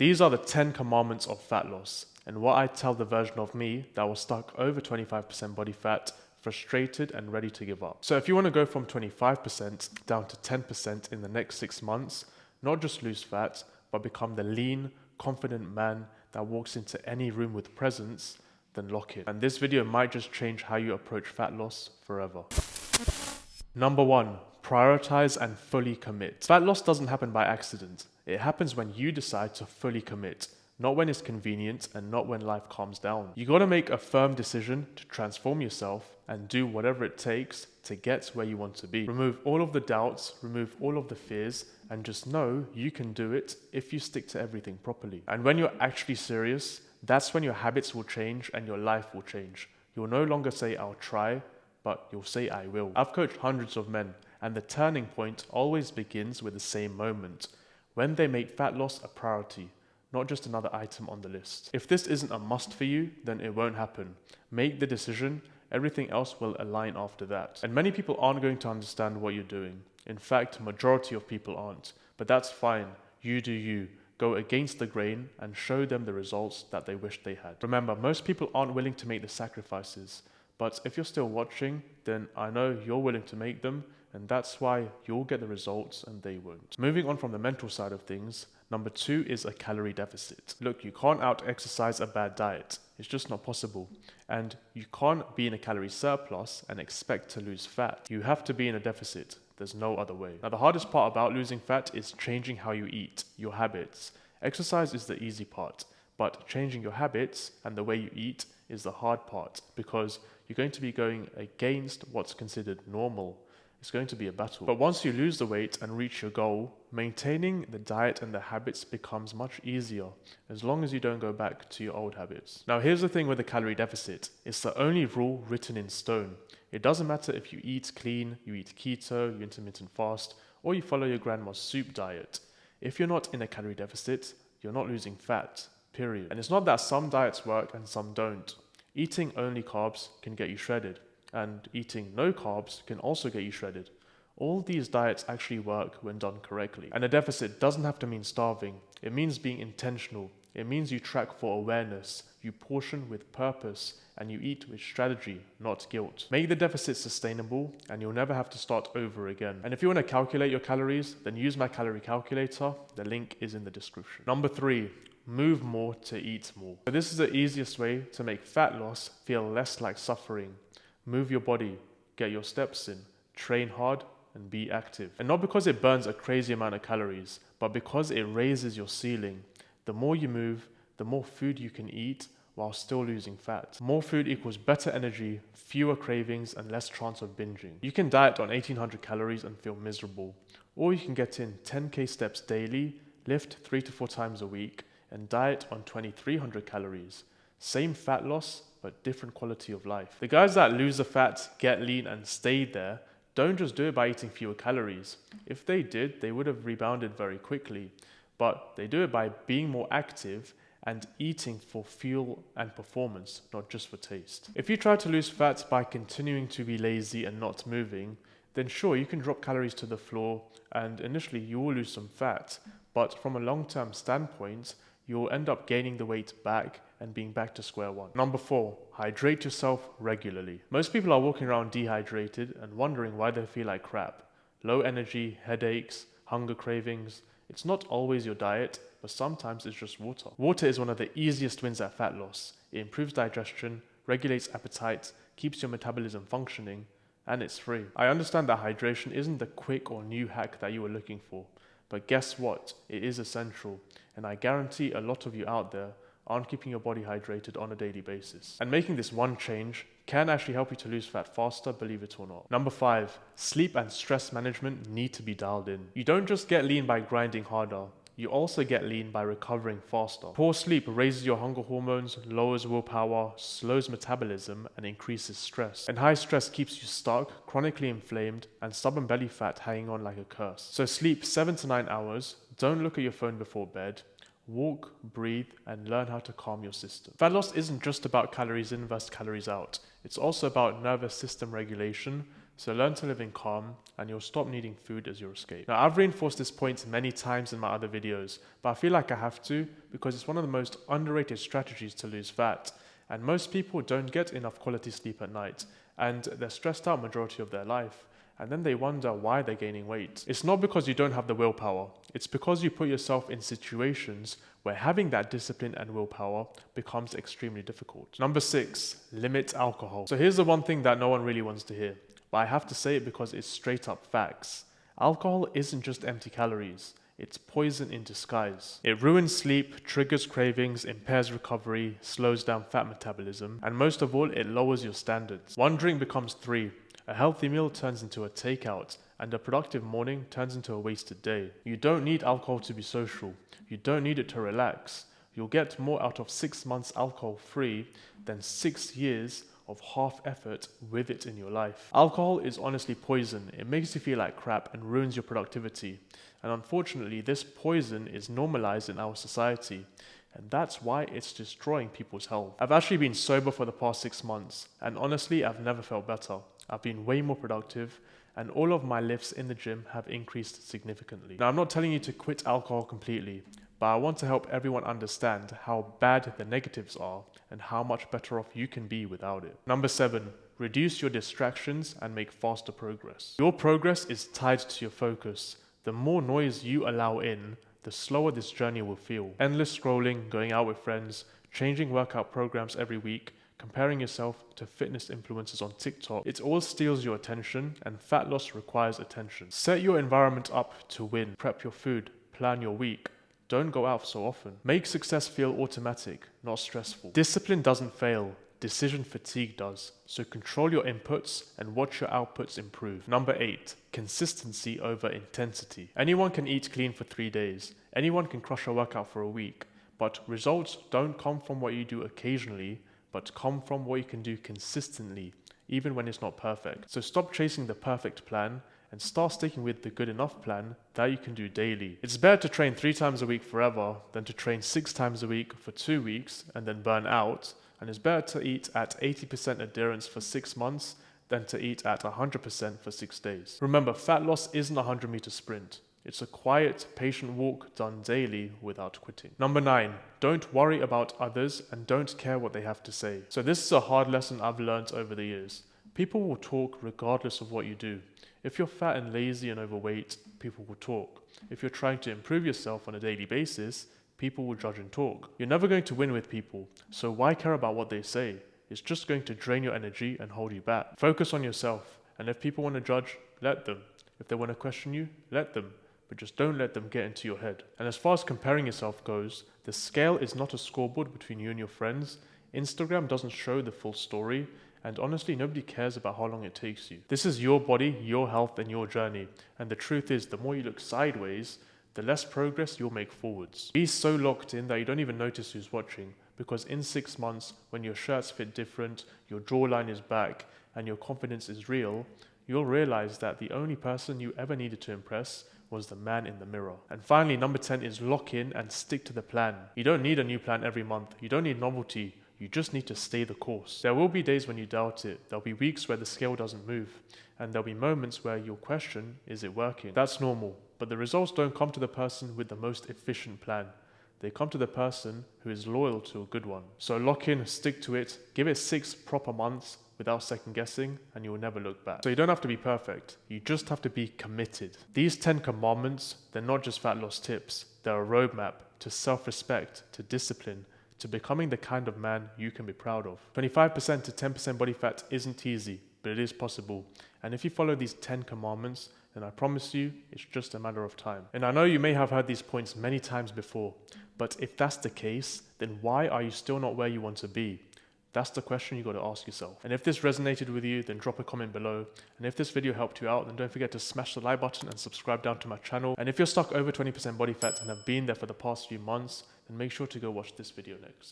These are the 10 commandments of fat loss, and what I tell the version of me that was stuck over 25% body fat, frustrated and ready to give up. So if you want to go from 25% down to 10% in the next 6 months, not just lose fat, but become the lean, confident man that walks into any room with presence, then lock it. And this video might just change how you approach fat loss forever. Number 1, prioritize and fully commit. Fat loss doesn't happen by accident. It happens when you decide to fully commit, not when it's convenient and not when life calms down. You gotta make a firm decision to transform yourself and do whatever it takes to get where you want to be. Remove all of the doubts, remove all of the fears, and just know you can do it if you stick to everything properly. And when you're actually serious, that's when your habits will change and your life will change. You'll no longer say, I'll try, but you'll say, I will. I've coached hundreds of men, and the turning point always begins with the same moment, when they make fat loss a priority, not just another item on the list. If this isn't a must for you, then it won't happen. Make the decision, everything else will align after that. And many people aren't going to understand what you're doing. In fact, majority of people aren't, but that's fine. You do you. Go against the grain and show them the results that they wish they had. Remember, most people aren't willing to make the sacrifices, but if you're still watching, then I know you're willing to make them, and that's why you'll get the results and they won't. Moving on from the mental side of things, number 2 is a calorie deficit. Look, you can't out-exercise a bad diet. It's just not possible. And you can't be in a calorie surplus and expect to lose fat. You have to be in a deficit. There's no other way. Now, the hardest part about losing fat is changing how you eat, your habits. Exercise is the easy part, but changing your habits and the way you eat is the hard part, because you're going to be going against what's considered normal. It's going to be a battle. But once you lose the weight and reach your goal, maintaining the diet and the habits becomes much easier, as long as you don't go back to your old habits. Now, here's the thing with the calorie deficit. It's the only rule written in stone. It doesn't matter if you eat clean, you eat keto, you intermittent fast, or you follow your grandma's soup diet. If you're not in a calorie deficit, you're not losing fat, period. And it's not that some diets work and some don't. Eating only carbs can get you shredded, and eating no carbs can also get you shredded. All these diets actually work when done correctly. And a deficit doesn't have to mean starving. It means being intentional. It means you track for awareness, you portion with purpose, and you eat with strategy, not guilt. Make the deficit sustainable, and you'll never have to start over again. And if you want to calculate your calories, then use my calorie calculator. The link is in the description. Number 3, move more to eat more. So this is the easiest way to make fat loss feel less like suffering. Move your body, get your steps in, train hard, and be active. And not because it burns a crazy amount of calories, but because it raises your ceiling. The more you move, the more food you can eat while still losing fat. More food equals better energy, fewer cravings, and less chance of binging. You can diet on 1800 calories and feel miserable, or you can get in 10k steps daily, lift 3 to 4 times a week, and diet on 2300 calories. Same fat loss, but different quality of life. The guys that lose the fat, get lean, and stay there don't just do it by eating fewer calories. If they did, they would have rebounded very quickly. But they do it by being more active and eating for fuel and performance, not just for taste. If you try to lose fat by continuing to be lazy and not moving, then sure, you can drop calories to the floor, and initially you will lose some fat. But from a long-term standpoint, you'll end up gaining the weight back and being back to square one. Number 4, hydrate yourself regularly. Most people are walking around dehydrated and wondering why they feel like crap. Low energy, headaches, hunger cravings. It's not always your diet, but sometimes it's just water. Water is one of the easiest wins at fat loss. It improves digestion, regulates appetite, keeps your metabolism functioning, and it's free. I understand that hydration isn't the quick or new hack that you were looking for, but guess what? It is essential, and I guarantee a lot of you out there aren't keeping your body hydrated on a daily basis. And making this one change can actually help you to lose fat faster, believe it or not. Number 5, sleep and stress management need to be dialed in. You don't just get lean by grinding harder. You also get lean by recovering faster. Poor sleep raises your hunger hormones, lowers willpower, slows metabolism, and increases stress. And high stress keeps you stuck, chronically inflamed, and stubborn belly fat hanging on like a curse. So sleep 7 to 9 hours, don't look at your phone before bed, walk, breathe, and learn how to calm your system. Fat loss isn't just about calories in versus calories out. It's also about nervous system regulation, So learn to live in calm and you'll stop needing food as your escape. Now, I've reinforced this point many times in my other videos, but I feel like I have to because it's one of the most underrated strategies to lose fat. And most people don't get enough quality sleep at night and they're stressed out majority of their life. And then they wonder why they're gaining weight. It's not because you don't have the willpower. It's because you put yourself in situations where having that discipline and willpower becomes extremely difficult. Number 6, limit alcohol. So here's the one thing that no one really wants to hear, but I have to say it because it's straight up facts. Alcohol isn't just empty calories. It's poison in disguise. It ruins sleep, triggers cravings, impairs recovery, slows down fat metabolism, and most of all, it lowers your standards. One drink becomes 3. A healthy meal turns into a takeout, and a productive morning turns into a wasted day. You don't need alcohol to be social. You don't need it to relax. You'll get more out of 6 months alcohol-free than 6 years of half effort with it in your life. Alcohol is honestly poison. It makes you feel like crap and ruins your productivity. And unfortunately, this poison is normalized in our society. And that's why it's destroying people's health. I've actually been sober for the past 6 months, and honestly, I've never felt better. I've been way more productive, and all of my lifts in the gym have increased significantly. Now, I'm not telling you to quit alcohol completely, but I want to help everyone understand how bad the negatives are and how much better off you can be without it. Number 7, reduce your distractions and make faster progress. Your progress is tied to your focus. The more noise you allow in, the slower this journey will feel. Endless scrolling, going out with friends, changing workout programs every week, comparing yourself to fitness influencers on TikTok, it all steals your attention, and fat loss requires attention. Set your environment up to win. Prep your food, plan your week. Don't go out so often. Make success feel automatic, not stressful. Discipline doesn't fail. Decision fatigue does. So control your inputs and watch your outputs improve. Number 8, consistency over intensity. Anyone can eat clean for 3 days. Anyone can crush a workout for a week. But results don't come from what you do occasionally, but come from what you can do consistently, even when it's not perfect. So stop chasing the perfect plan and start sticking with the good enough plan that you can do daily. It's better to train 3 times a week forever than to train 6 times a week for 2 weeks and then burn out. And it's better to eat at 80% adherence for 6 months than to eat at 100% for 6 days. Remember, fat loss isn't a 100-meter sprint. It's a quiet, patient walk done daily without quitting. Number 9, don't worry about others and don't care what they have to say. So this is a hard lesson I've learned over the years. People will talk regardless of what you do. If you're fat and lazy and overweight, people will talk. If you're trying to improve yourself on a daily basis, people will judge and talk. You're never going to win with people, so why care about what they say? It's just going to drain your energy and hold you back. Focus on yourself, and if people want to judge, let them. If they want to question you, let them. But just don't let them get into your head. And as far as comparing yourself goes, the scale is not a scoreboard between you and your friends. Instagram doesn't show the full story, and honestly, nobody cares about how long it takes you. This is your body, your health, and your journey. And the truth is, the more you look sideways, the less progress you'll make forwards. Be so locked in that you don't even notice who's watching, because in 6 months, when your shirts fit different, your jawline is back, and your confidence is real, you'll realize that the only person you ever needed to impress was the man in the mirror. And finally, number 10 is lock in and stick to the plan. You don't need a new plan every month. You don't need novelty. You just need to stay the course. There will be days when you doubt it. There'll be weeks where the scale doesn't move. And there'll be moments where you'll question, is it working? That's normal. But the results don't come to the person with the most efficient plan. They come to the person who is loyal to a good one. So lock in, stick to it, give it 6 proper months without second guessing, and you will never look back. So you don't have to be perfect. You just have to be committed. These 10 commandments, they're not just fat loss tips. They're a roadmap to self-respect, to discipline, to becoming the kind of man you can be proud of. 25% to 10% body fat isn't easy, but it is possible. And if you follow these 10 commandments, then I promise you, it's just a matter of time. And I know you may have heard these points many times before, but if that's the case, then why are you still not where you want to be? That's the question you got to ask yourself. And if this resonated with you, then drop a comment below. And if this video helped you out, then don't forget to smash the like button and subscribe down to my channel. And if you're stuck over 20% body fat and have been there for the past few months, then make sure to go watch this video next.